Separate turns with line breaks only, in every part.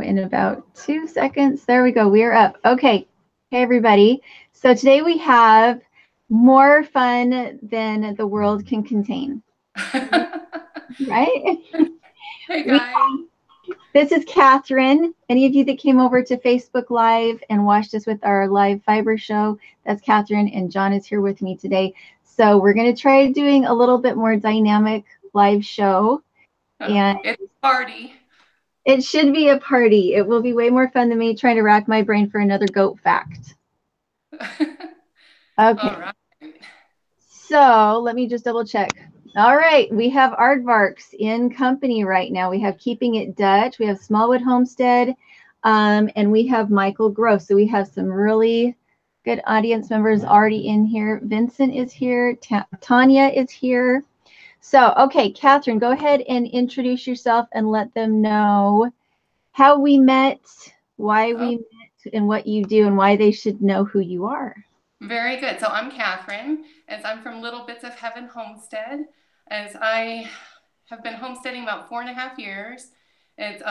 in about 2 seconds. There we go. We're up. Okay. Hey, everybody. So today we have more fun than the world can contain. Right?
Hey, guys.
This is Catherine. Any of you that came over to Facebook Live and watched us with our live fiber show, that's Catherine, and John is here with me today. So we're going to try doing a little bit more dynamic live show. And
it's a party.
It should be a party. It will be way more fun than me trying to rack my brain for another goat fact. Okay.
All right.
So let me just double check. All right, we have Aardvarks in company right now. We have Keeping It Dutch, we have Smallwood Homestead, and we have Michael Gross. So we have some really good audience members already in here. Vincent is here. Tanya is here. So, okay, Catherine, go ahead and introduce yourself and let them know how we met, why we met, and what you do, and why they should know who you are.
Very good. So I'm Catherine, as I'm from Little Bits of Heaven Homestead, as I have been homesteading about 4.5 years. It's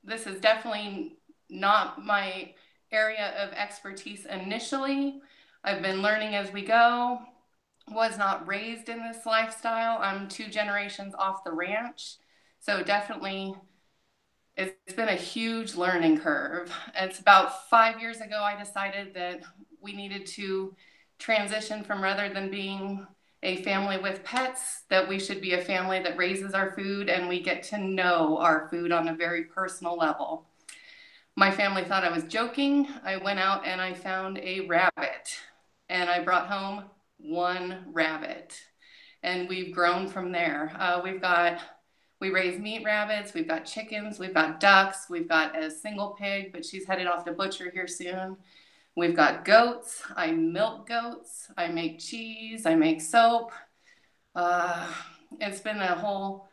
this is definitely not my area of expertise initially. I've been learning as we go. Was not raised in this lifestyle. I'm 2 generations off the ranch. So definitely it's been a huge learning curve. It's about 5 years ago I decided that we needed to transition from, rather than being a family with pets, that we should be a family that raises our food and we get to know our food on a very personal level. My family thought I was joking. I went out and I found a rabbit and I brought home 1 rabbit, and we've grown from there. We raise meat rabbits, we've got chickens, we've got ducks, we've got a single pig, but she's headed off to butcher here soon. We've got goats. I milk goats, I make cheese, I make soap. It's been a whole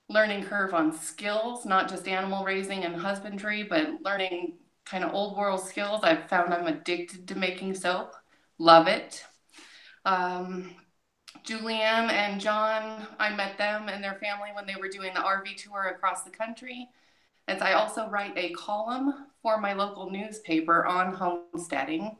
learning curve on skills, not just animal raising and husbandry, but learning kind of old world skills. I've found I'm addicted to making soap. Love it. Julianne and John, I met them and their family when they were doing the RV tour across the country. And I also write a column for my local newspaper on homesteading.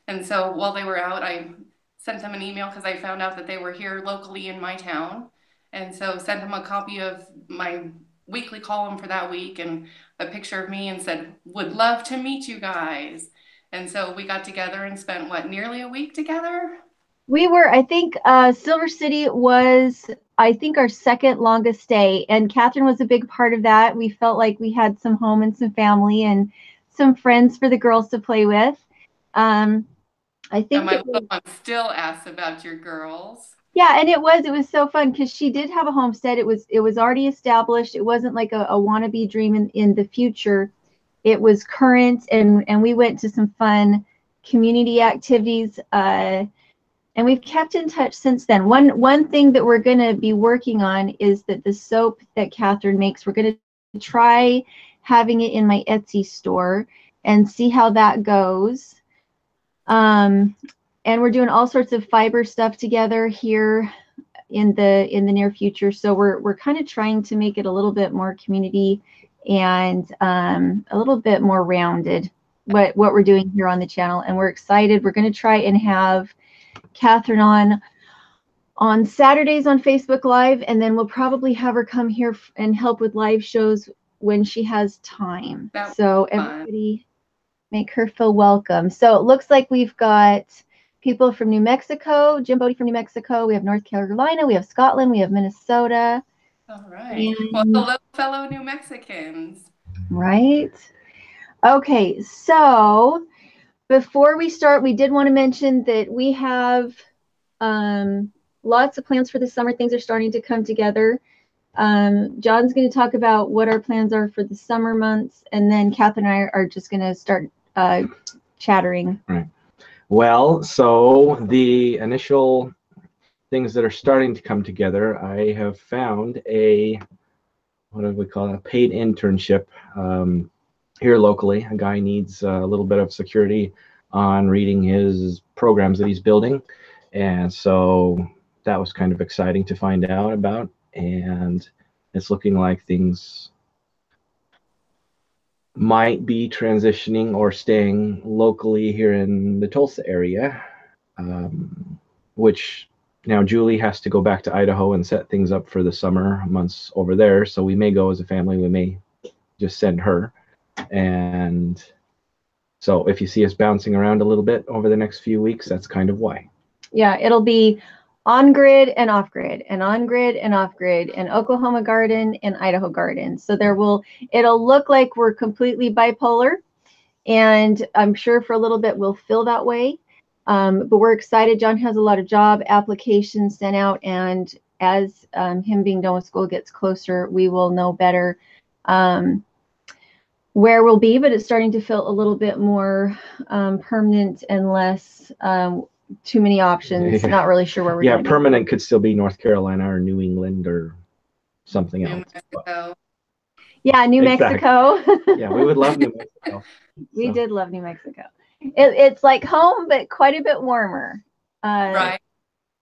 And so while they were out, I sent them an email because I found out that they were here locally in my town. And so sent them a copy of my weekly column for that week and a picture of me and said, would love to meet you guys. And so we got together and spent, nearly a week together?
We were, I think, Silver City was, I think, our 2nd longest stay, and Catherine was a big part of that. We felt like we had some home and some family and some friends for the girls to play with. I think
and my little one still asks about your girls.
Yeah, and it was so fun because she did have a homestead. It was already established. It wasn't like a wannabe dream in the future. It was current, and we went to some fun community activities. And we've kept in touch since then. One thing that we're going to be working on is that the soap that Catherine makes, we're going to try having it in my Etsy store and see how that goes. And we're doing all sorts of fiber stuff together here in the near future. So we're kind of trying to make it a little bit more community and a little bit more rounded what we're doing here on the channel. And we're excited. We're going to try and have Catherine on Saturdays on Facebook Live, and then we'll probably have her come here and help with live shows when she has time. So everybody make her feel welcome. So it looks like we've got people from New Mexico, Jim Bodie from New Mexico, we have North Carolina, we have Scotland, we have Minnesota.
All right. Well, hello, fellow New Mexicans.
Right. Okay, so before we start, we did want to mention that we have lots of plans for the summer. Things are starting to come together. John's going to talk about what our plans are for the summer months, and then Catherine and I are just going to start chattering.
Right. Well, so the initial things that are starting to come together, I have found what do we call it, a paid internship here locally. A guy needs a little bit of security on reading his programs that he's building, and so that was kind of exciting to find out about, and it's looking like things might be transitioning or staying locally here in the Tulsa area, which now Julie has to go back to Idaho and set things up for the summer months over there. So we may go as a family. We may just send her. And so if you see us bouncing around a little bit over the next few weeks, that's kind of why.
Yeah, it'll be on grid and off grid and on grid and off grid and Oklahoma garden and Idaho garden. So it'll look like we're completely bipolar, and I'm sure for a little bit we'll feel that way. But we're excited. John has a lot of job applications sent out, and as him being done with school gets closer, we will know better where we'll be, but it's starting to feel a little bit more permanent and less too many options. Not really sure where we're going.
Yeah, permanent could still be North Carolina or New England or something else.
Mexico.
Yeah, New Mexico.
Yeah, we would love New Mexico.
We did love New Mexico. It's like home, but quite a bit warmer.
Right.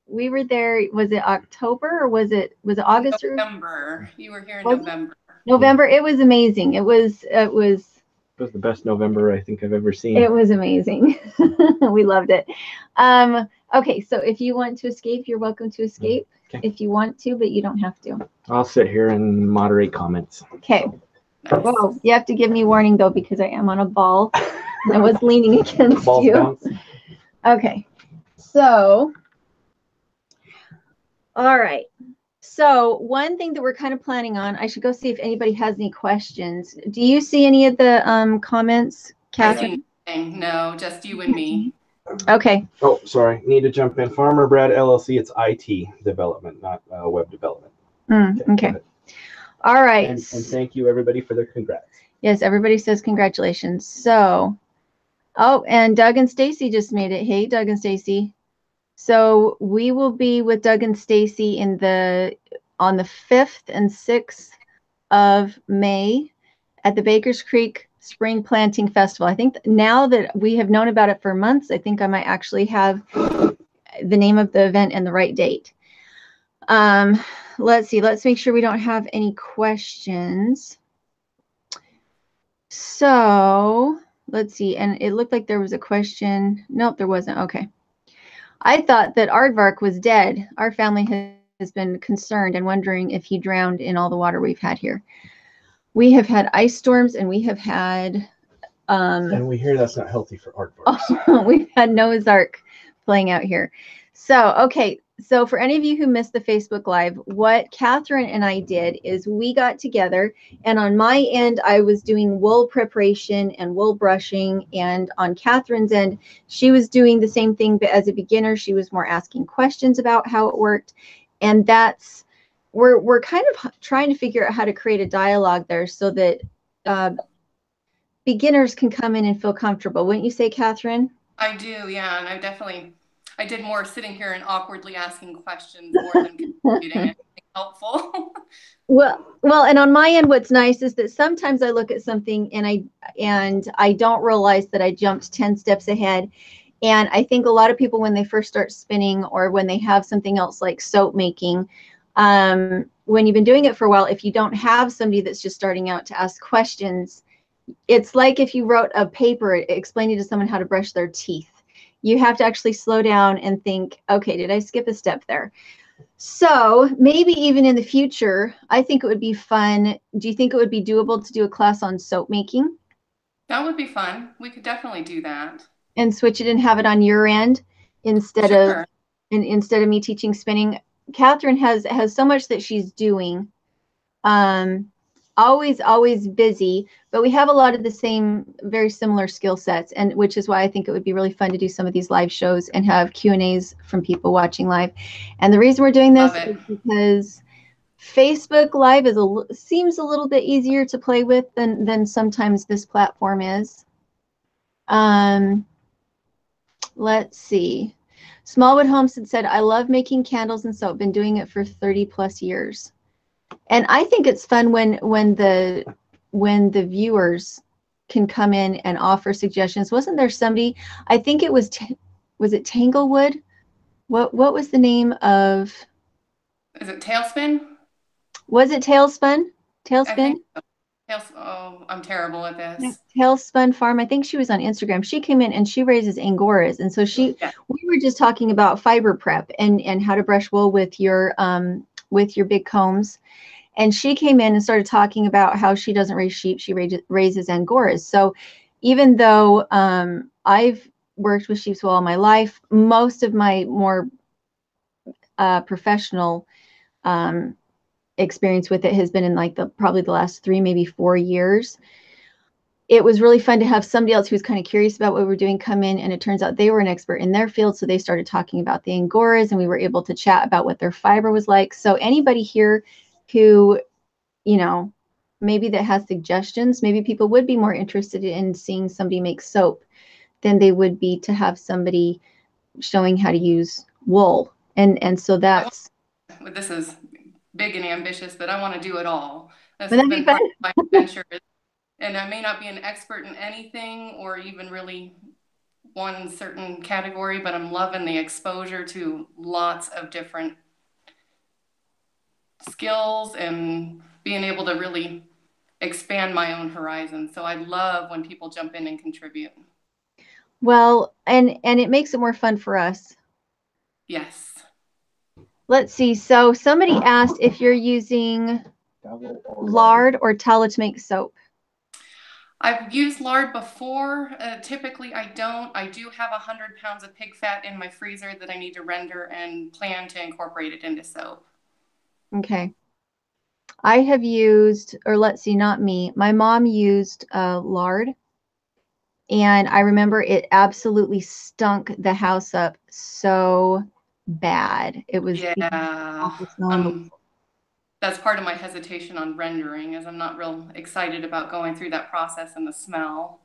We were there. Was it October or was it August?
November. You were here in November.
November. It was amazing. It was
the best November I think I've ever seen.
It was amazing. We loved it. Okay, so if you want to escape, you're welcome to escape.
Okay.
If you want to, but you don't have to.
I'll sit here and moderate comments.
Okay.
Nice.
Whoa, you have to give me warning though, because I am on a ball. I was leaning against
Balls
you.
bounce.
Okay. So, all right. So one thing that we're kind of planning on, I should go see if anybody has any questions. Do you see any of the comments, Catherine?
No, just you and me.
Okay.
Oh, sorry. Need to jump in. Farmer Brad LLC. It's IT development, not web development.
Okay. All right.
And thank you, everybody, for their congrats.
Yes, everybody says congratulations. So, oh, and Doug and Stacy just made it. Hey, Doug and Stacy. So we will be with Doug and Stacy on the 5th and 6th of May at the Bakers Creek Spring Planting Festival. I think now that we have known about it for months, I think I might actually have the name of the event and the right date. Let's see. Let's make sure we don't have any questions. So let's see. And it looked like there was a question. Nope, there wasn't. Okay. I thought that Aardvark was dead. Our family has been concerned and wondering if he drowned in all the water we've had here. We have had ice storms, and we have had...
and we hear that's not healthy for aardvarks.
We've had Noah's Ark playing out here. So, okay. So for any of you who missed the Facebook Live, what Catherine and I did is we got together, and on my end, I was doing wool preparation and wool brushing, and on Catherine's end, she was doing the same thing, but as a beginner, she was more asking questions about how it worked. And that's, we're kind of trying to figure out how to create a dialogue there so that beginners can come in and feel comfortable. Wouldn't you say, Catherine?
I do, yeah, and I did more sitting here and awkwardly asking questions more than contributing anything helpful. Well,
and on my end, what's nice is that sometimes I look at something and I don't realize that I jumped 10 steps ahead. And I think a lot of people, when they first start spinning or when they have something else like soap making, when you've been doing it for a while, if you don't have somebody that's just starting out to ask questions, it's like if you wrote a paper explaining to someone how to brush their teeth. You have to actually slow down and think, okay, did I skip a step there? So maybe even in the future, I think it would be fun. Do you think it would be doable to do a class on soap making?
That would be fun. We could definitely do that. And
switch it and have it on your end instead of me teaching spinning. Catherine has so much that she's doing. Always busy, but we have a lot of the same, very similar skill sets, and which is why I think it would be really fun to do some of these live shows and have Q&As from people watching live. And the reason we're doing this is because Facebook Live seems a little bit easier to play with than sometimes this platform is. Let's see. Smallwood Homestead said, I love making candles and soap. Been doing it for 30+ years. And I think it's fun when the viewers can come in and offer suggestions. Wasn't there somebody, I think it was it Tanglewood? What was the name of?
Is it Tailspin?
Was it Tailspin? Tailspin?
Oh, I'm terrible at this.
Tailspun Farm. I think she was on Instagram. She came in and she raises Angoras. And so we were just talking about fiber prep and how to brush wool with your big combs. And she came in and started talking about how she doesn't raise sheep. She raises Angoras. So even though I've worked with sheep's wool all my life, most of my more professional experience with it has been in like probably the last 3, maybe 4 years. It was really fun to have somebody else who was kind of curious about what we were doing come in, and it turns out they were an expert in their field. So they started talking about the Angoras, and we were able to chat about what their fiber was like. So anybody here who, maybe that has suggestions, maybe people would be more interested in seeing somebody make soap than they would be to have somebody showing how to use wool. And so that's.
This is big and ambitious, but I want to do it all. This
Would
has
that be
been
fun?
part of my adventure. And I may not be an expert in anything or even really one certain category, but I'm loving the exposure to lots of different skills and being able to really expand my own horizon. So I love when people jump in and contribute.
Well, and it makes it more fun for us.
Yes.
Let's see. So somebody asked if you're using lard or tallow to make soap.
I've used lard before. Typically, I don't. I do have 100 pounds of pig fat in my freezer that I need to render and plan to incorporate it into soap.
Okay. I have used, or let's see, not me. My mom used lard. And I remember it absolutely stunk the house up so bad. It was
that's part of my hesitation on rendering, is I'm not real excited about going through that process and the smell.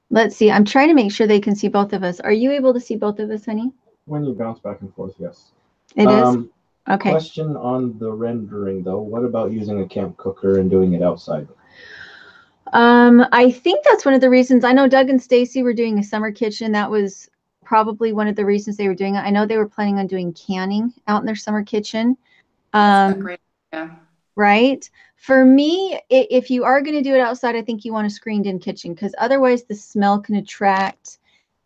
Let's see. I'm trying to make sure they can see both of us. Are you able to see both of us, honey?
When you bounce back and forth, yes.
It is? Okay.
Question on the rendering, though. What about using a camp cooker and doing it outside?
I think that's one of the reasons. I know Doug and Stacy were doing a summer kitchen. That was probably one of the reasons they were doing it. I know they were planning on doing canning out in their summer kitchen.
That's a great idea.
Right? For me, if you are going to do it outside, I think you want a screened-in kitchen, because otherwise the smell can attract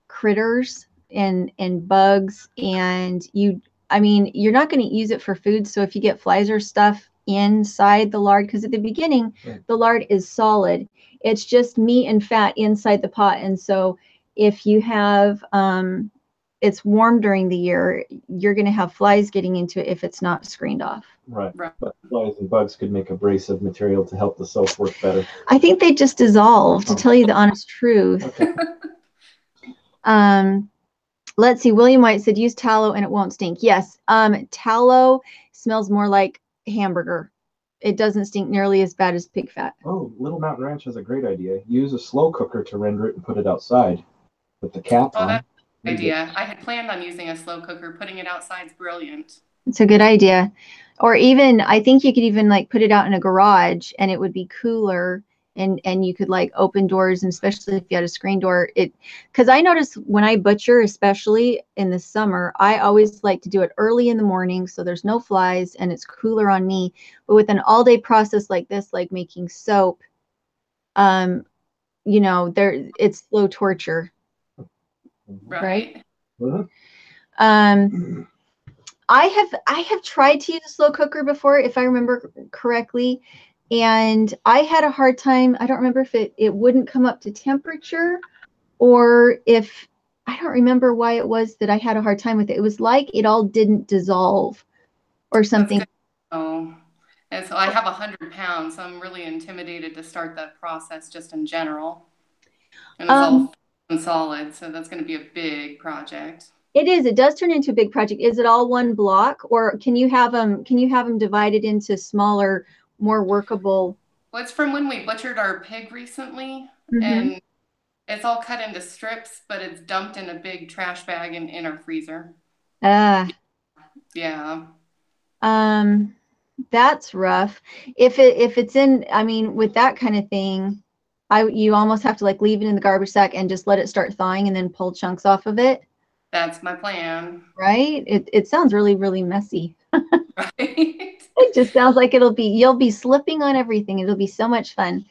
critters and bugs, and you're not going to use it for food. So if you get flies or stuff inside the lard, because at the beginning the lard is solid, it's just meat and fat inside the pot, and so if you have it's warm during the year, you're going to have flies getting into it if it's not screened off. Right.
But flies and bugs could make abrasive material to help the soap work better.
I think they just dissolve, to tell you the honest truth. Okay. Let's see. William White said use tallow and it won't stink. Yes. Tallow smells more like hamburger. It doesn't stink nearly as bad as pig fat.
Oh, Little Mountain Ranch has a great idea. Use a slow cooker to render it and put it outside with the cap on.
That's a good idea. I had planned on using a slow cooker. Putting it outside is brilliant.
It's a good idea. Or even, I think you could even like put it out in a garage and it would be cooler, and you could like open doors, and especially if you had a screen door. Because I notice when I butcher, especially in the summer, I always like to do it early in the morning so there's no flies and it's cooler on me. But with an all-day process like this, like making soap, it's slow torture. Right?
Mm-hmm.
I have tried to use a slow cooker before, if I remember correctly, and I had a hard time. I don't remember if it wouldn't come up to temperature, or if, I don't remember why it was that I had a hard time with it. It was like it all didn't dissolve or something.
Oh, and so I have 100 pounds, so I'm really intimidated to start that process just in general. And it's all solid, so that's going to be a big project.
It is. It does turn into a big project. Is it all one block, or can you have them divided into smaller, more workable?
Well, it's from when we butchered our pig recently, and it's all cut into strips, but it's dumped in a big trash bag in our freezer. Yeah.
That's rough. If it's in, with that kind of thing, you almost have to like leave it in the garbage sack and just let it start thawing and then pull chunks off of it.
That's my plan.
Right? It sounds really, really messy.
Right?
It just sounds like you'll be slipping on everything. It'll be so much fun.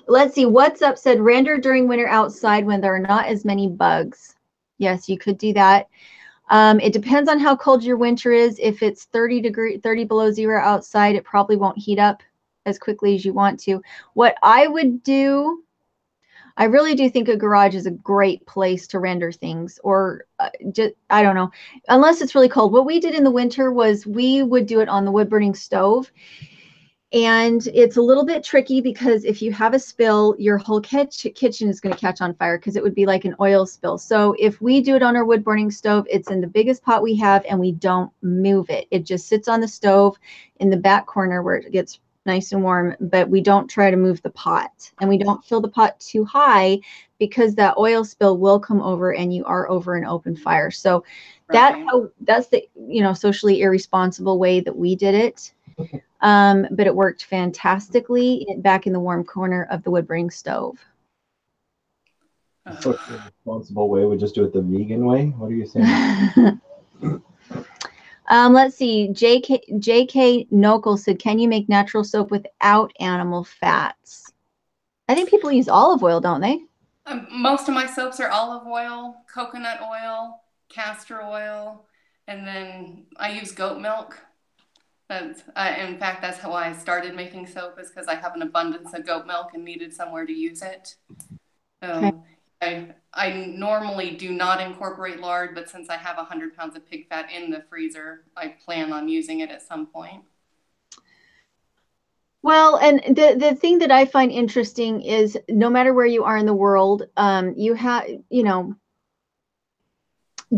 Let's see. What's up said render during winter outside when there are not as many bugs. Yes, you could do that. It depends on how cold your winter is. If it's 30 below zero outside, it probably won't heat up as quickly as you want to. What I would do, I really do think a garage is a great place to render things, or just, I don't know, unless it's really cold. What we did in the winter was we would do it on the wood burning stove. And it's a little bit tricky because if you have a spill, your whole kitchen is going to catch on fire because it would be like an oil spill. So if we do it on our wood burning stove, it's in the biggest pot we have and we don't move it. It just sits on the stove in the back corner where it gets nice and warm, but we don't try to move the pot, and we don't fill the pot too high because that oil spill will come over and you are over an open fire. So that's the, you know, socially irresponsible way that we did it. But it worked fantastically back in the warm corner of the wood burning stove.
So the responsible way would just do it the vegan way? What are you saying?
Let's see. JK Nokel said, can you make natural soap without animal fats? I think people use olive oil, don't they?
Most of my soaps are olive oil, coconut oil, castor oil, and then I use goat milk. In fact, that's how I started making soap, is because I have an abundance of goat milk and needed somewhere to use it.
Okay.
I normally do not incorporate lard, but since I have 100 pounds of pig fat in the freezer, I plan on using it at some point.
Well, and the thing that I find interesting is no matter where you are in the world, you have, you know,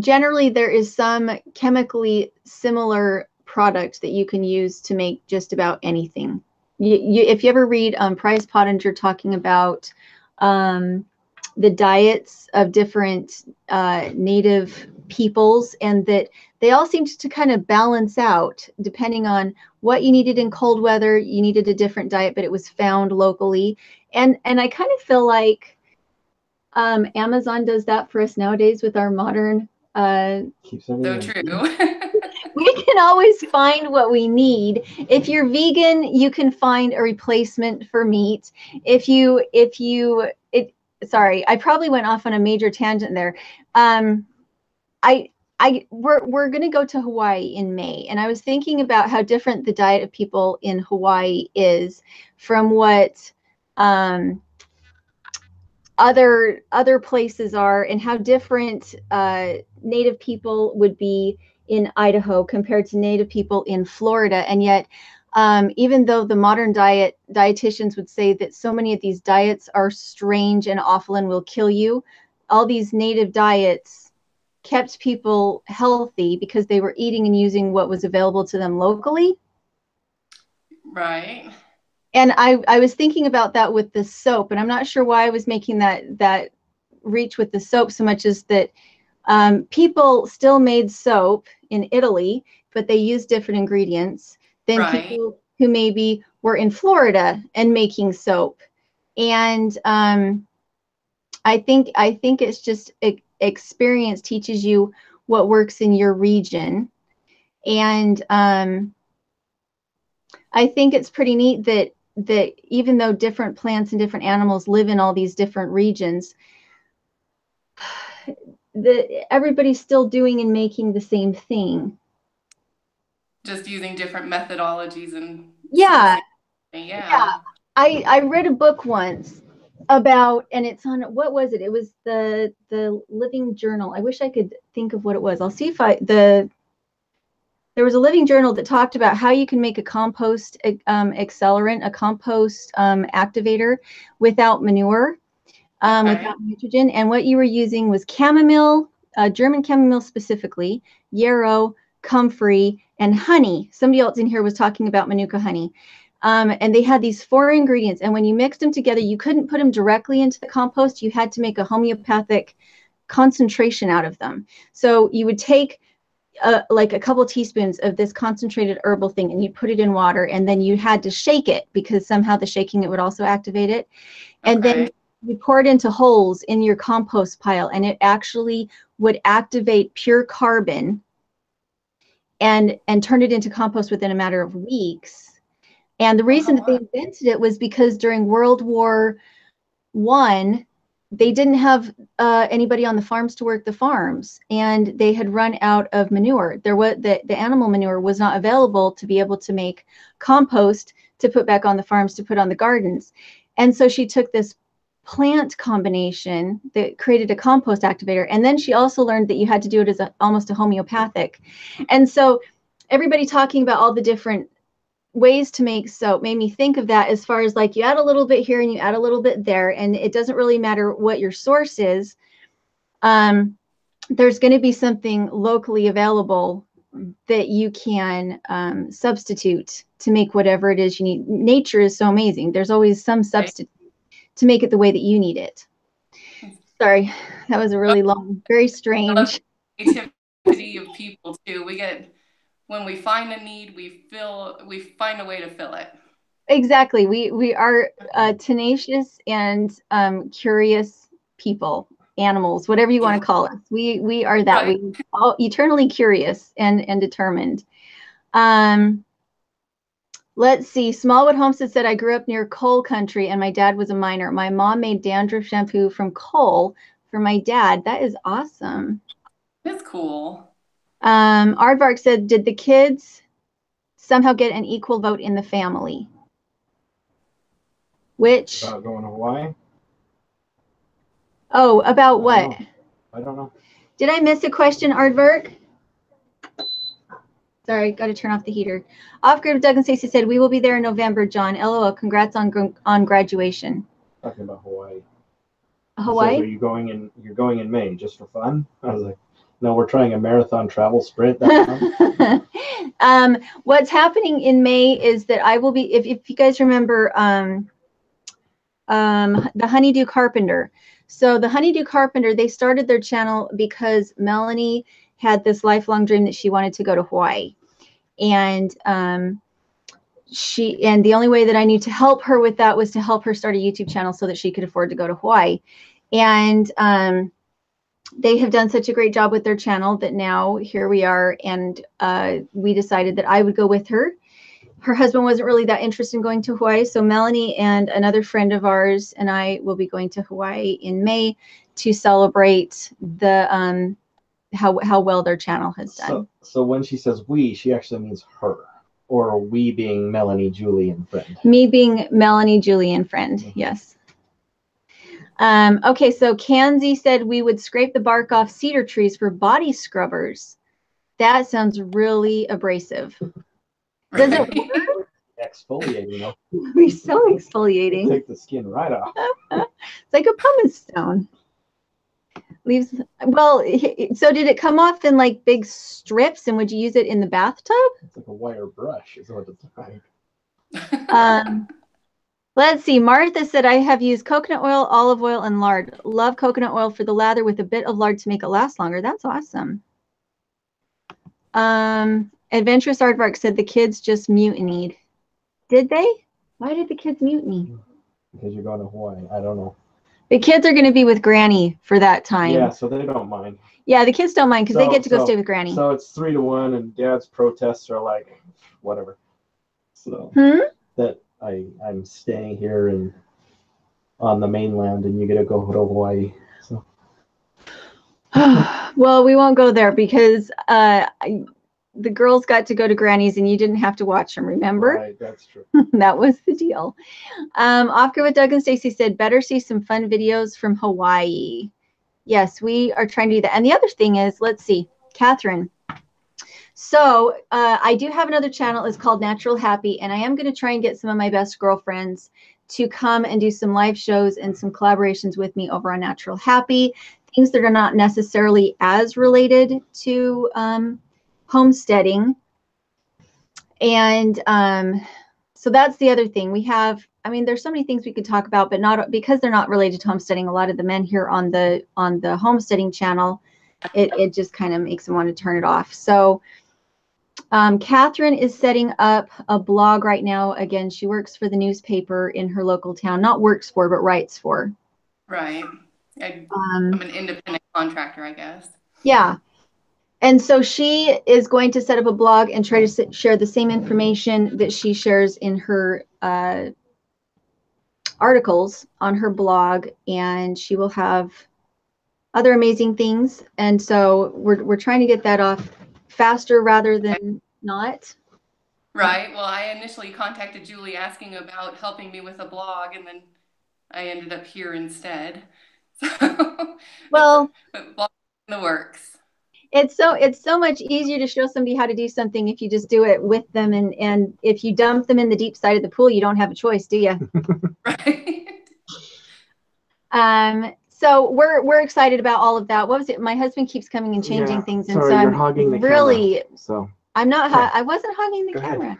generally there is some chemically similar product that you can use to make just about anything. If you ever read Price Pottinger talking about the diets of different native peoples, and that they all seemed to kind of balance out depending on what you needed in cold weather. You needed a different diet, but it was found locally. And I kind of feel like Amazon does that for us nowadays with our modern
so true.
we can always find what we need. If you're vegan, you can find a replacement for meat. Sorry, I probably went off on a major tangent there. We're going to go to Hawaii in May, and I was thinking about how different the diet of people in Hawaii is from what other places are, and how different Native people would be in Idaho compared to Native people in Florida. And yet, even though the modern dietitians would say that so many of these diets are strange and awful and will kill you, all these native diets kept people healthy because they were eating and using what was available to them locally.
Right.
And I was thinking about that with the soap, and I'm not sure why I was making that reach with the soap so much as that people still made soap in Italy, but they used different ingredients than people who maybe were in Florida and making soap. And I think it's just experience teaches you what works in your region. And I think it's pretty neat that even though different plants and different animals live in all these different regions, everybody's still doing and making the same thing.
Just using different methodologies and
yeah.
I
read a book once about, and it's on, what was it? It was the Living Journal. I wish I could think of what it was. I'll see if there was a Living Journal that talked about how you can make a compost accelerant, a compost activator without manure, without nitrogen. And what you were using was chamomile, German chamomile specifically, yarrow, comfrey, and honey. Somebody else in here was talking about manuka honey. And they had these 4 ingredients. And when you mixed them together, you couldn't put them directly into the compost. You had to make a homeopathic concentration out of them. So you would take like a couple teaspoons of this concentrated herbal thing, and you put it in water, and then you had to shake it because somehow the shaking it would also activate it. And then you pour it into holes in your compost pile, and it actually would activate pure carbon and turned it into compost within a matter of weeks. And the reason that they invented it was because during World War I, they didn't have anybody on the farms to work the farms, and they had run out of manure. There was the animal manure was not available to be able to make compost to put back on the farms to put on the gardens. And so she took this plant combination that created a compost activator, and then she also learned that you had to do it as almost a homeopathic. And so everybody talking about all the different ways to make soap made me think of that, as far as like you add a little bit here and you add a little bit there, and it doesn't really matter what your source is. There's going to be something locally available that you can substitute to make whatever it is you need. Nature is so amazing. There's always some substitute to make it the way that you need it. Sorry, that was a really long, very strange.
Creativity of people too. When we find a need, we find a way to fill it.
Exactly. We are tenacious and curious people, animals, whatever you want to call us. We are that. Right. We all eternally curious and determined. Let's see. Smallwood Homestead said, I grew up near coal country and my dad was a miner. My mom made dandruff shampoo from coal for my dad. That is awesome.
That's cool.
Aardvark said, did the kids somehow get an equal vote in the family? Which?
About going to Hawaii?
Oh, about what?
I don't know.
Did I miss a question, Aardvark? Sorry, got to turn off the heater. Off-grid with Doug and Stacey said, we will be there in November, John. LOL, congrats on graduation.
Talking about Hawaii.
Hawaii?
So you're going in May just for fun? I was like, no, we're trying a marathon travel sprint.
What's happening in May is that I will be, if you guys remember, the Honeydew Carpenter. So the Honeydew Carpenter, they started their channel because Melanie had this lifelong dream that she wanted to go to Hawaii. And the only way that I knew to help her with that was to help her start a YouTube channel so that she could afford to go to Hawaii. And they have done such a great job with their channel that now here we are, and we decided that I would go with her. Her husband wasn't really that interested in going to Hawaii, so Melanie and another friend of ours and I will be going to Hawaii in May to celebrate the how well their channel has done.
So when she says we, she actually means her, or we being Melanie, Julie, and friend.
Me being Melanie, Julie, and friend. Mm-hmm. Yes. Okay, so Kanzi said we would scrape the bark off cedar trees for body scrubbers. That sounds really abrasive. Does it work?
Exfoliating, though.
We're so exfoliating.
Take the skin right off.
It's like a pumice stone. Leaves. Well, so did it come off in like big strips, and would you use it in the bathtub?
It's like a wire brush, is what it's like.
Let's see. Martha said, I have used coconut oil, olive oil, and lard. Love coconut oil for the lather with a bit of lard to make it last longer. That's awesome. Adventurous Aardvark said the kids just mutinied. Did they? Why did the kids mutiny?
Because you're going to Hawaii. I don't know.
The kids are going to be with Granny for that time.
Yeah, so they don't mind.
Yeah, the kids don't mind because they get to go stay with Granny.
So it's 3-1, and Dad's protests are like, whatever. So that I'm staying here and on the mainland, and you get to go to Hawaii. So.
Well, we won't go there because the girls got to go to Granny's and you didn't have to watch them, remember?
Right, that's true.
That was the deal. Oscar with Doug and Stacey said, better see some fun videos from Hawaii. Yes, we are trying to do that. And the other thing is, let's see, Catherine. So I do have another channel. It's called Natural Happy, and I am going to try and get some of my best girlfriends to come and do some live shows and some collaborations with me over on Natural Happy, things that are not necessarily as related to homesteading. And so that's the other thing. We have, I mean, there's so many things we could talk about, but not because they're not related to homesteading. A lot of the men here on the homesteading channel, it just kind of makes them want to turn it off. So Catherine is setting up a blog right now. Again, she works for the newspaper in her local town. Not works for, but writes for.
Right. I'm an independent contractor, I guess.
Yeah. And so she is going to set up a blog and try to share the same information that she shares in her articles on her blog, and she will have other amazing things. And so we're trying to get that off faster rather than not.
Right. Well, I initially contacted Julie asking about helping me with a blog, and then I ended up here instead. So,
well,
blog in the works.
It's so much easier to show somebody how to do something if you just do it with them, and if you dump them in the deep side of the pool, you don't have a choice, do you?
Right.
So we're excited about all of that. What was it? My husband keeps coming and changing things, and
sorry,
so
you're
I'm
hogging the
really
camera, so
I'm not. I wasn't hogging the
Go
camera.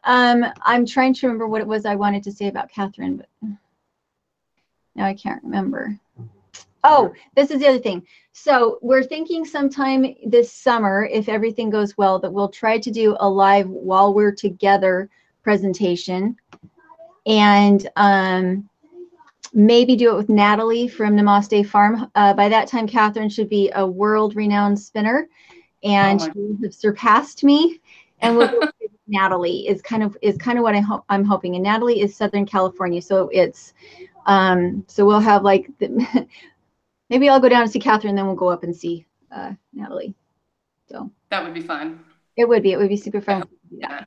ahead.
I'm trying to remember what it was I wanted to say about Catherine, but now I can't remember. Oh, this is the other thing. So we're thinking sometime this summer, if everything goes well, that we'll try to do a live while we're together presentation, and maybe do it with Natalie from Namaste Farm. By that time, Catherine should be a world-renowned spinner, and she will have surpassed me. And we'll go with Natalie is kind of what I'm hoping. And Natalie is Southern California, so it's so we'll have like maybe I'll go down and see Catherine, then we'll go up and see Natalie. So
that would be fun.
It would be super fun.
Yeah.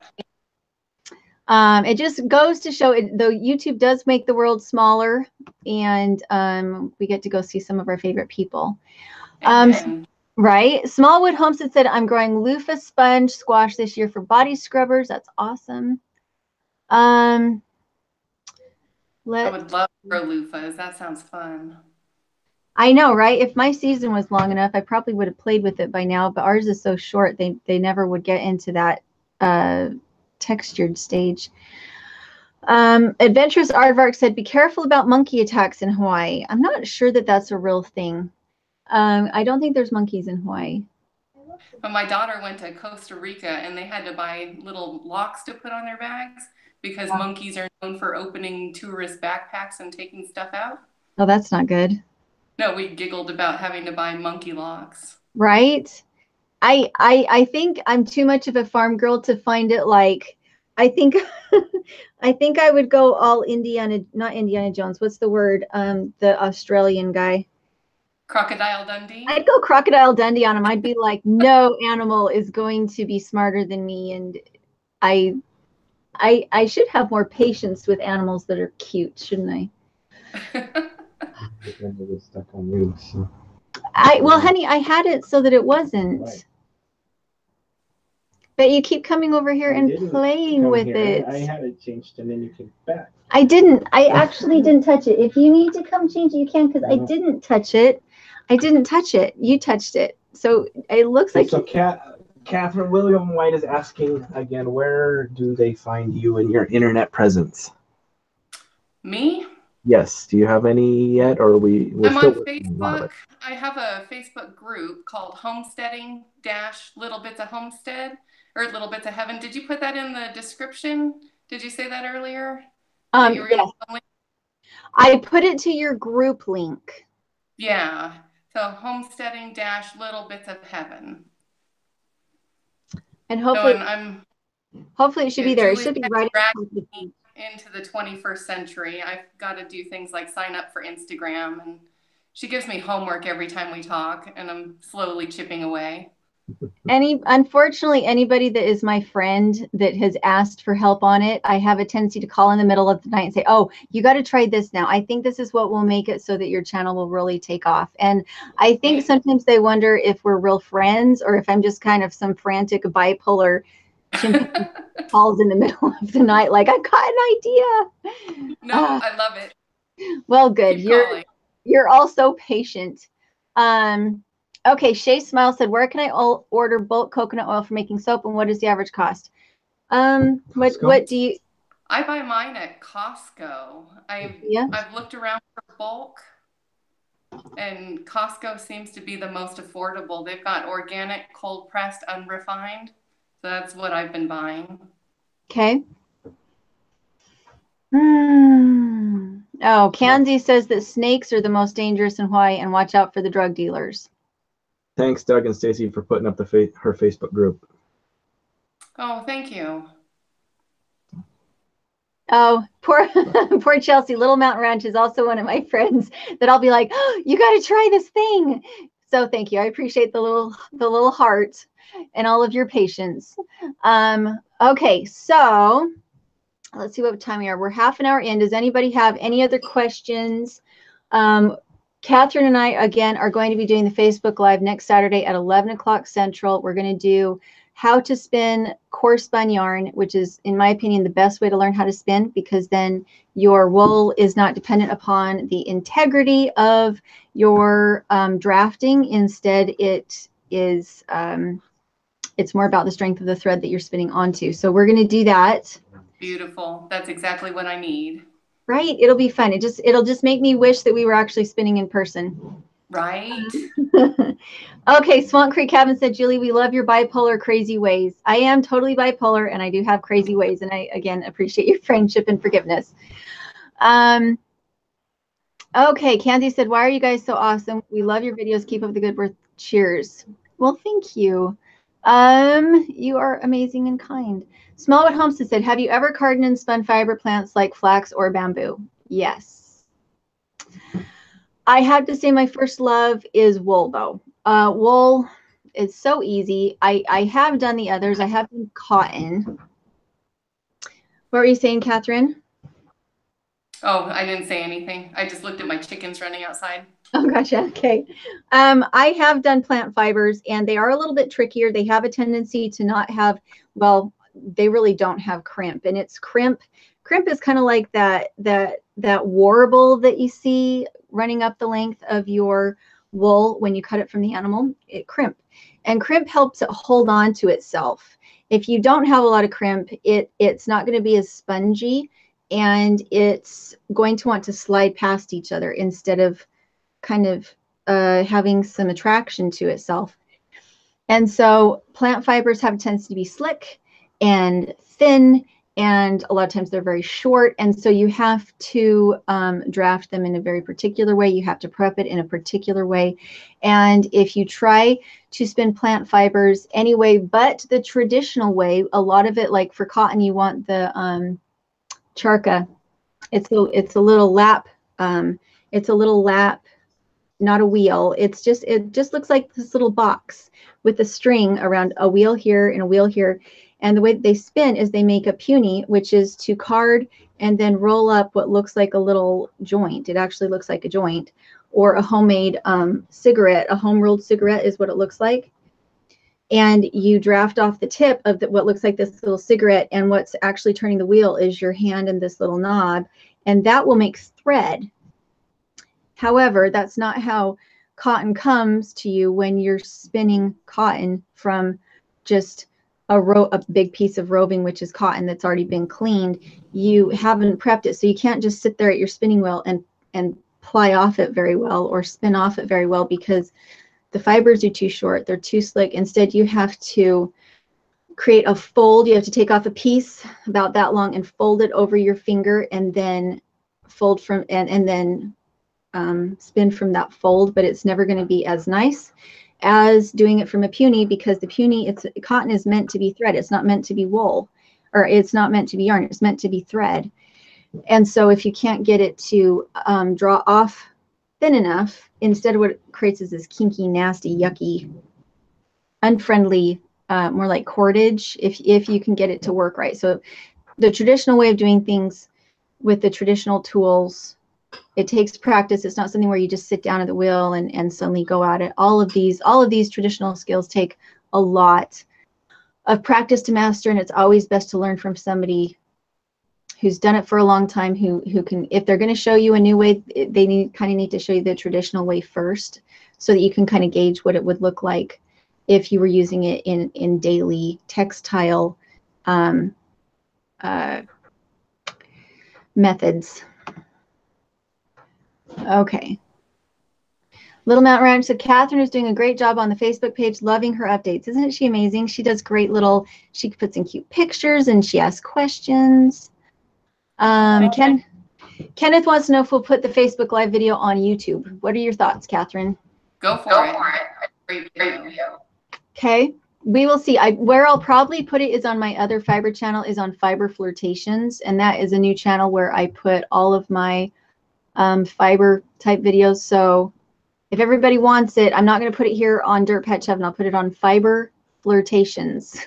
It just goes to show it, though YouTube does make the world smaller, and we get to go see some of our favorite people. Right. Smallwood Homestead said, I'm growing loofah sponge squash this year for body scrubbers. That's awesome.
I would love to grow loofahs. That sounds fun.
I know, right? If my season was long enough, I probably would have played with it by now, but ours is so short, they never would get into that textured stage. Adventurous Aardvark said, be careful about monkey attacks in Hawaii. I'm not sure that that's a real thing. I don't think there's monkeys in Hawaii.
But my daughter went to Costa Rica, and they had to buy little locks to put on their bags because monkeys are known for opening tourist backpacks and taking stuff out.
Oh, that's not good.
No, we giggled about having to buy monkey locks.
Right. I think I'm too much of a farm girl to find it like, I think I would go all not Indiana Jones. What's the word? The Australian guy.
Crocodile Dundee?
I'd go Crocodile Dundee on him. I'd be like, no animal is going to be smarter than me. And I should have more patience with animals that are cute, shouldn't I?
Stuck on you, so.
Well, honey, I had it so that it wasn't. Right. But you keep coming over here and playing with it.
I had it changed, and then you came back.
I didn't. I actually didn't touch it. If you need to come change it, you can, because I didn't touch it. I didn't touch it. You touched it. So it looks like.
So Catherine William White is asking again, where do they find you and your internet presence?
Me?
Yes. Do you have any yet, or we're
I'm
still
on Facebook. I have a Facebook group called Homesteading - Little Bits of Homestead, or Little Bits of Heaven. Did you put that in the description? Did you say that earlier?
Yes. I put it to your group link.
Yeah. So Homesteading - Little Bits of Heaven.
And hopefully, hopefully it should be there. It
Julie
should be right
into the 21st century. I've got to do things like sign up for Instagram, and she gives me homework every time we talk, and I'm slowly chipping away.
Unfortunately, anybody that is my friend that has asked for help on it, I have a tendency to call in the middle of the night and say, oh, you got to try this now. I think this is what will make it so that your channel will really take off. And I think sometimes they wonder if we're real friends or if I'm just kind of some frantic bipolar chimpanzee calls in the middle of the night like, I got an idea.
No, I love it.
Well, good. You're also patient. Okay, Shay Smile said, where can I order bulk coconut oil for making soap, and what is the average cost? What do you?
I buy mine at Costco. I've looked around for bulk, and Costco seems to be the most affordable. They've got organic, cold pressed, unrefined. So that's what I've been buying.
Okay. Oh, Kanzi says that snakes are the most dangerous in Hawaii, and watch out for the drug dealers.
Thanks, Doug and Stacy, for putting up her Facebook group.
Oh, thank you.
Oh, poor Chelsea. Little Mountain Ranch is also one of my friends that I'll be like, oh, you got to try this thing. So thank you. I appreciate the little heart and all of your patience. Okay, so let's see what time we are. We're half an hour in. Does anybody have any other questions? Catherine and I, again, are going to be doing the Facebook Live next Saturday at 11 o'clock Central. We're going to do how to spin coarse spun yarn, which is, in my opinion, the best way to learn how to spin, because then your wool is not dependent upon the integrity of your drafting. Instead, it is it's more about the strength of the thread that you're spinning onto. So we're going to do that. Beautiful.
That's exactly what I need.
Right? It'll be fun. It'll just make me wish that we were actually spinning in person.
Right.
Okay, Swamp Creek Cabin said, Julie, we love your bipolar crazy ways. I am totally bipolar, and I do have crazy ways, and I, again, appreciate your friendship and forgiveness. Okay, Candy said, why are you guys so awesome? We love your videos. Keep up the good work. Cheers. Well, thank you. You are amazing and kind. Smallwood Homestead said, have you ever carded and spun fiber plants like flax or bamboo? Yes. I have to say my first love is wool, though. Wool is so easy. I have done the others. I have done cotton. What were you saying, Catherine?
Oh, I didn't say anything. I just looked at my chickens running outside.
Oh, gotcha. Okay. I have done plant fibers, and they are a little bit trickier. They have a tendency to not have, well, they really don't have crimp, and it's crimp. Crimp is kind of like that warble that you see running up the length of your wool when you cut it from the animal. Crimp, and crimp helps it hold on to itself. If you don't have a lot of crimp, it's not going to be as spongy, and it's going to want to slide past each other instead of kind of having some attraction to itself. And so plant fibers have a tendency to be slick and thin, and a lot of times they're very short, and so you have to draft them in a very particular way. You have to prep it in a particular way. And if you try to spin plant fibers anyway but the traditional way, a lot of it, like for cotton, you want the charka. It's a little lap. It's a little lap, not a wheel. It just looks like this little box with a string around a wheel here and a wheel here. And the way that they spin is they make a puny, which is to card and then roll up what looks like a little joint. It actually looks like a joint, or a homemade cigarette. A home rolled cigarette is what it looks like. And you draft off the tip of what looks like this little cigarette, and what's actually turning the wheel is your hand and this little knob, and that will make thread. However, that's not how cotton comes to you when you're spinning cotton from just a big piece of roving, which is cotton that's already been cleaned. You haven't prepped it, so you can't just sit there at your spinning wheel and ply off it very well or spin off it very well, because the fibers are too short, they're too slick. Instead, you have to create a fold. You have to take off a piece about that long and fold it over your finger, and then fold from and then spin from that fold. But it's never going to be as nice as doing it from a puny, because the puny, cotton is meant to be thread. It's not meant to be wool, or it's not meant to be yarn. It's meant to be thread. And so if you can't get it to draw off thin enough, instead what it creates is this kinky, nasty, yucky, unfriendly, more like cordage, if you can get it to work right. So the traditional way of doing things with the traditional tools, it takes practice. It's not something where you just sit down at the wheel and suddenly go at it. All of these traditional skills take a lot of practice to master, and it's always best to learn from somebody who's done it for a long time, who can, if they're going to show you a new way, they need to show you the traditional way first, so that you can kind of gauge what it would look like if you were using it in daily textile methods. Okay. Little Mountain Ranch said, Catherine is doing a great job on the Facebook page, loving her updates. Isn't she amazing? She does great little, she puts in cute pictures and she asks questions. Kenneth wants to know if we'll put the Facebook Live video on YouTube. What are your thoughts, Catherine?
Go for it. great video.
Okay. We will see. Where I'll probably put it is on my other fiber channel, is on Fiber Flirtations. And that is a new channel where I put all of my fiber type videos. So if everybody wants it, I'm not going to put it here on Dirtpatcheaven. I'll put it on Fiber Flirtations.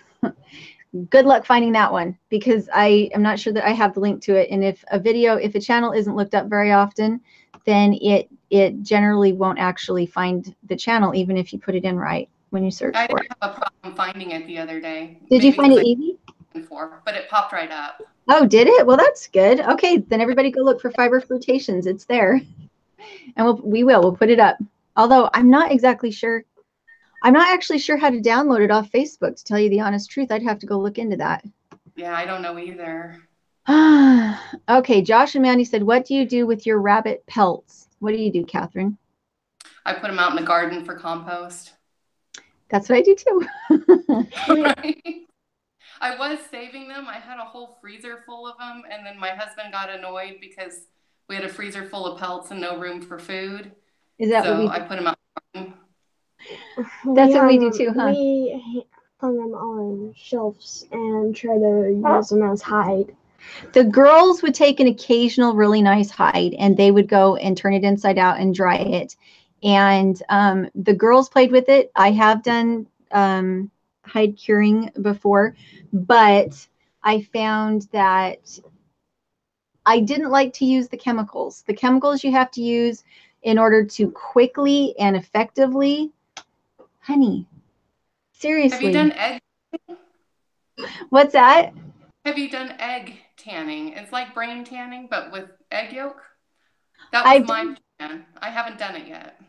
Good luck finding that one, because I am not sure that I have the link to it. And if a channel isn't looked up very often, then it generally won't actually find the channel, even if you put it in right when you search
I
for
didn't
it.
have a problem finding it the other day.
Did you find it easy?
But it popped right up.
Oh, did it? Well, that's good. Okay, then everybody go look for Fiber Flirtations. It's there. And we'll put it up. Although I'm not exactly sure. I'm not actually sure how to download it off Facebook, to tell you the honest truth. I'd have to go look into that.
Yeah, I don't know either.
Okay, Josh and Mandy said, what do you do with your rabbit pelts? What do you do, Catherine?
I put them out in the garden for compost.
That's what I do too.
Right? I was saving them. I had a whole freezer full of them, and then my husband got annoyed because we had a freezer full of pelts and no room for food.
Is that
so
what we
I put them out in the garden.
That's what we do too, huh?
We hung them on shelves and try to use them as hide.
The girls would take an occasional really nice hide, and they would go and turn it inside out and dry it. And the girls played with it. I have done hide curing before, but I found that I didn't like to use the chemicals. The chemicals you have to use in order to quickly and effectively. Honey, seriously.
Have you done egg?
What's that?
Have you done egg tanning? It's like brain tanning, but with egg yolk. That was my plan. I haven't done it yet.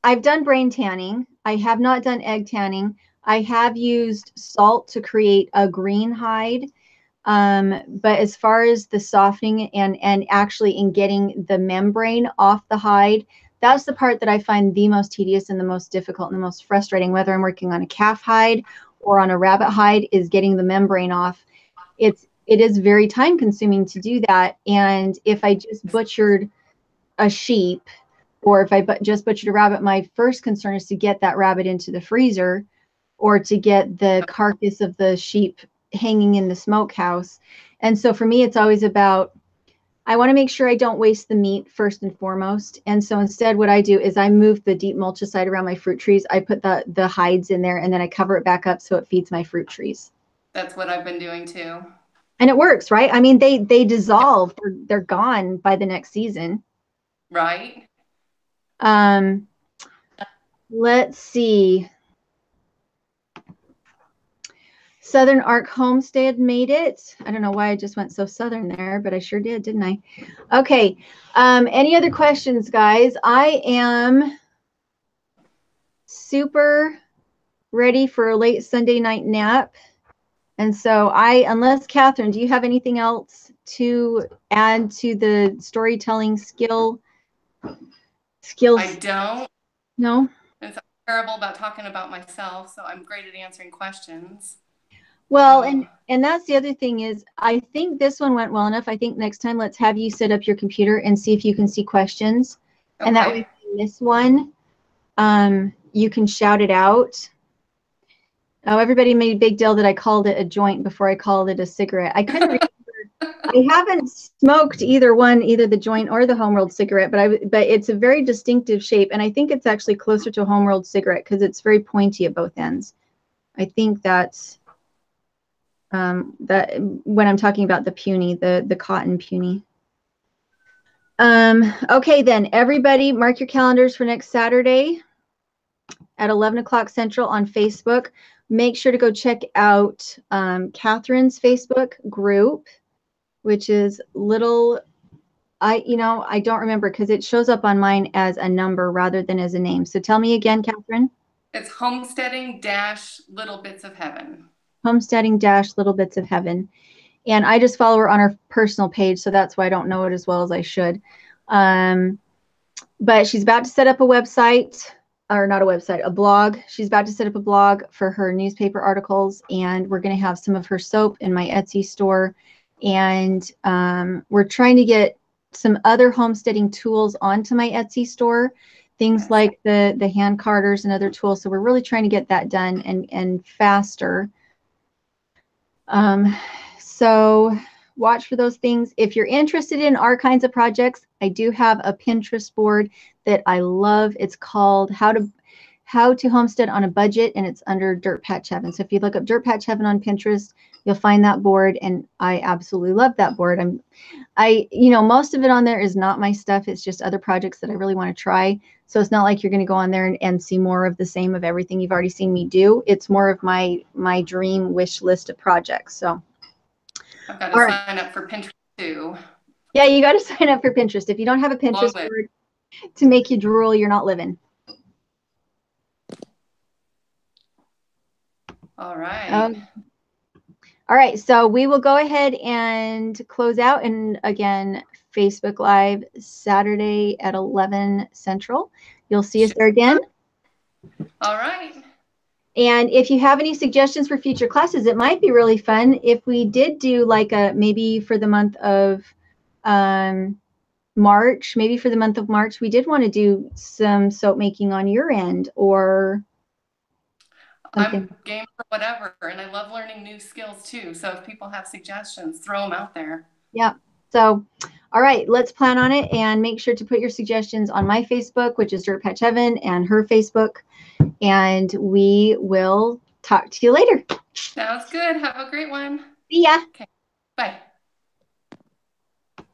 I've done brain tanning. I have not done egg tanning. I have used salt to create a green hide. But as far as the softening and actually in getting the membrane off the hide, that's the part that I find the most tedious and the most difficult and the most frustrating, whether I'm working on a calf hide or on a rabbit hide, is getting the membrane off. It is very time consuming to do that. And if I just butchered a sheep, or if I just butchered a rabbit, my first concern is to get that rabbit into the freezer, or to get the carcass of the sheep hanging in the smokehouse. And so for me, it's always about, I want to make sure I don't waste the meat first and foremost. And so instead, what I do is I move the deep mulchicide around my fruit trees. I put the hides in there, and then I cover it back up so it feeds my fruit trees.
That's what I've been doing too.
And it works, right? I mean, they dissolve. They're gone by the next season.
Right.
Let's see. Southern Arc Homestead made it. I don't know why I just went so southern there, but I sure did, didn't I? Okay. Any other questions, guys? I am super ready for a late Sunday night nap. And so unless Catherine, do you have anything else to add to the storytelling skills?
I don't.
No?
I'm terrible about talking about myself, so I'm great at answering questions.
Well, and that's the other thing is, I think this one went well enough. I think next time let's have you set up your computer and see if you can see questions. Okay. And that way, if you miss one, you can shout it out. Oh, everybody made a big deal that I called it a joint before I called it a cigarette. I couldn't remember. I haven't smoked either the joint or the home rolled cigarette, but it's a very distinctive shape, and I think it's actually closer to a home rolled cigarette because it's very pointy at both ends. I think that's that when I'm talking about the puny, the cotton puny. Okay, then everybody mark your calendars for next Saturday at 11 o'clock Central on Facebook. Make sure to go check out Catherine's Facebook group, which is I don't remember because it shows up on mine as a number rather than as a name. So tell me again, Catherine.
It's Homesteading-Little Bits of Heaven.
Homesteading-Little Bits of Heaven. And I just follow her on her personal page, so that's why I don't know it as well as I should. But she's about to set up a website, or not a website, a blog. She's about to set up a blog for her newspaper articles, and we're going to have some of her soap in my Etsy store. And we're trying to get some other homesteading tools onto my Etsy store things like the hand carders and other tools. So we're really trying to get that done and faster. So watch for those things. If you're interested in our kinds of projects, I do have a Pinterest board that I love. It's called How to Homestead on a Budget, and it's under Dirtpatcheaven. So if you look up Dirtpatcheaven on Pinterest, you'll find that board, and I absolutely love that board. Most of it on there is not my stuff. It's just other projects that I really want to try. So it's not like you're going to go on there and see more of the same of everything you've already seen me do. It's more of my dream wish list of projects. So
I've got to sign up for Pinterest too.
Yeah, you got to sign up for Pinterest. If you don't have a Pinterest board to make you drool, you're not living.
All right.
All right, so we will go ahead and close out. And again, Facebook Live Saturday at 11 Central. You'll see us there again.
All right.
And if you have any suggestions for future classes, it might be really fun if we did do like maybe for the month of March, we did want to do some soap making on your end or something.
I'm game for whatever, and I love learning new skills too. So if people have suggestions, throw them out there.
Yeah. So, all right, let's plan on it and make sure to put your suggestions on my Facebook, which is Dirtpatcheaven, and her Facebook, and we will talk to you later.
Sounds good. Have a great one.
See ya.
Okay. Bye.